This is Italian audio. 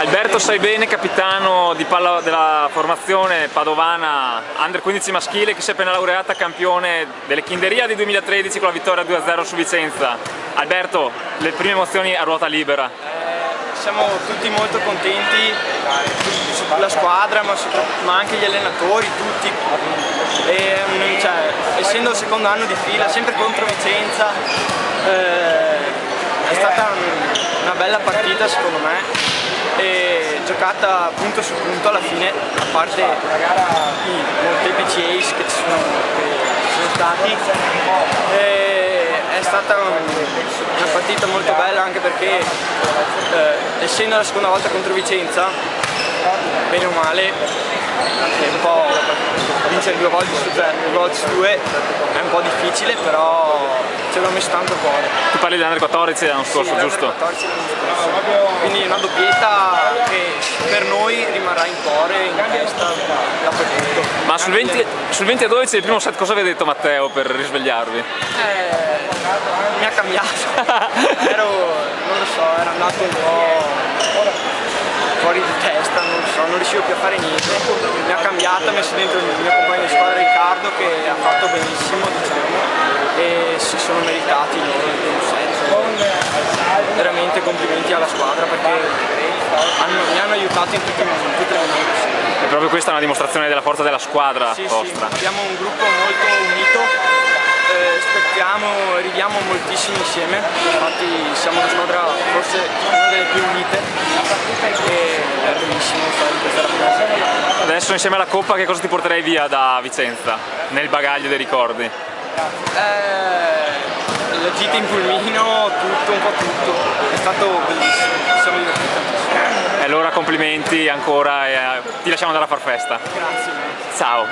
Alberto Saibene, capitano di della formazione padovana Under 15 maschile, che si è appena laureata campione delle Kinderia 2013 con la vittoria 2-0 su Vicenza. Alberto, le prime emozioni a ruota libera? Siamo tutti molto contenti, la squadra ma anche gli allenatori, tutti. Essendo il secondo anno di fila, sempre contro Vicenza, è stata una bella partita secondo me, e giocata punto su punto alla fine, a parte i molteplici ace che ci sono stati. È stata una partita molto bella, anche perché essendo la seconda volta contro Vicenza, bene o male, è un po' vincere 2 volte su 2 è un po' difficile, però ci abbiamo messo tanto cuore. Tu parli dell'Under 14 l'anno scorso, sì, giusto? 14 quindi una doppietta che per noi rimarrà in cuore, in testa, dappertutto. Ma sul 20-12 del primo set cosa avete detto Matteo per risvegliarvi? Mi ha cambiato, non lo so, ero andato un po' fuori di testa, non lo so, non riuscivo più a fare niente. Mi ha cambiato, ha messo dentro il mio compagno di squadra Riccardo, che ha fatto benissimo, diciamo, e si sono meritati loro il primo set. Veramente complimenti alla squadra, perché mi hanno aiutato in tutte le maniere. E proprio questa è una dimostrazione della forza della squadra vostra. Sì, abbiamo un gruppo molto unito, ridiamo moltissimo insieme, infatti siamo una squadra forse una delle più unite, e è bellissimo stare in questa rappresentazione. Adesso insieme alla Coppa che cosa ti porterei via da Vicenza, nel bagaglio dei ricordi? La gita in pulmino, tutto, un po' tutto, è stato bellissimo, ci siamo divertiti tantissimo. E allora complimenti ancora e ti lasciamo andare a far festa. Grazie. Ciao.